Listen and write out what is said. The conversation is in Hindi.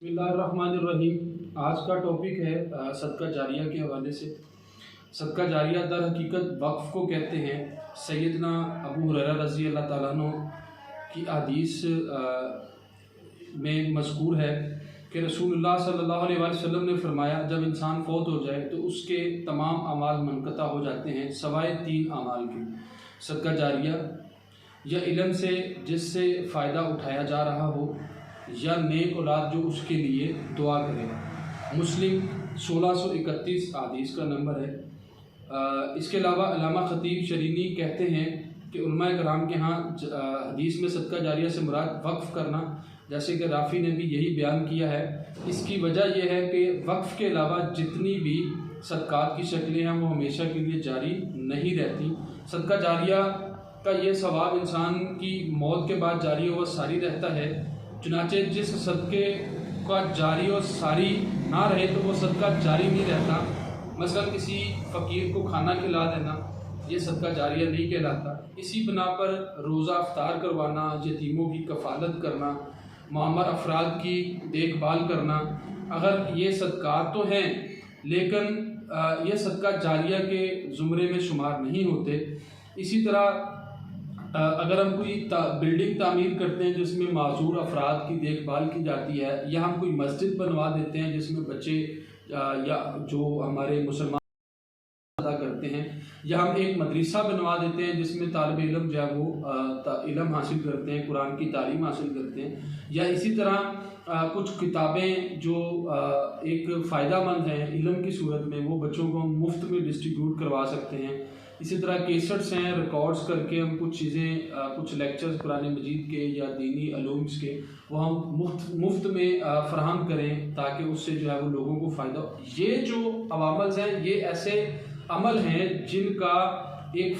बिस्मिल्लाहिर्रहमानिर्रहीम। आज का टॉपिक है सदका जारिया के हवाले से। सदका जारिया दर हकीकत वक्फ़ को कहते हैं। सैयदना अबू हुरैरा रज़ी अल्लाह ताला अन्हु की हदीस में मज़कूर है कि रसूलुल्लाह सल्लल्लाहु अलैहि वसल्लम ने फरमाया, जब इंसान फ़ौत हो जाए तो उसके तमाम अमाल मुनक़ता हो जाते हैं सवाए 3 अमाल के। सदका जारिया या इल्म से जिससे फ़ायदा उठाया जा रहा हो, या नेक औलाद जो उसके लिए दुआ करे। मुस्लिम 1631 हदीस का नंबर है। इसके अलावा अल्लामा ख़तीब शरीनी कहते हैं कि उलमाए कराम के यहाँ हदीस में सदका जारिया से मुराद वक्फ़ करना, जैसे कि राफ़ी ने भी यही बयान किया है। इसकी वजह यह है कि वक्फ़ के अलावा जितनी भी सदक़ात की शक्लें हैं वो हमेशा के लिए जारी नहीं रहती। सदका जारिया का ये सवाब इंसान की मौत के बाद जारी व सारी रहता है। चुनाचे जिस सदक़े का जारी और सारी ना रहे तो वो सदका जारी नहीं रहता। मसलन किसी फ़कीर को खाना खिला देना, ये सदका जारिया नहीं कहलाता। इसी बिना पर रोज़ा अफ्तार करवाना, यतीमों की कफ़ालत करना, मामर अफराद की देखभाल करना, अगर ये सदक़ात तो हैं लेकिन ये सदका जारिया के ज़ुमरे में शुमार नहीं होते। इसी तरह अगर हम कोई बिल्डिंग तामीर करते हैं जिसमें माजूर अफराद की देखभाल की जाती है, या हम कोई मस्जिद बनवा देते हैं जिसमें बच्चे या जो हमारे मुसलमान अदा करते हैं, या हम एक मदरसा बनवा देते हैं जिसमें तालिब इल्म जो है वो इल्म हासिल करते हैं, कुरान की तालीम हासिल करते हैं, या इसी तरह कुछ किताबें जो एक फ़ायदामंद हैं इल्म की सूरत में, वो बच्चों को हम मुफ्त में डिस्ट्रीब्यूट करवा सकते हैं। इसी तरह केसेट्स हैं, रिकॉर्ड्स करके हम कुछ चीज़ें, कुछ लेक्चर्स कुरान मजीद के या दीनी अलूम्स के, वो हम मुफ्त में फ़राहम करें ताकि उससे जो है वो लोगों को फ़ायदा हो। ये जो अवामल हैं ये ऐसे अमल हैं जिनका एक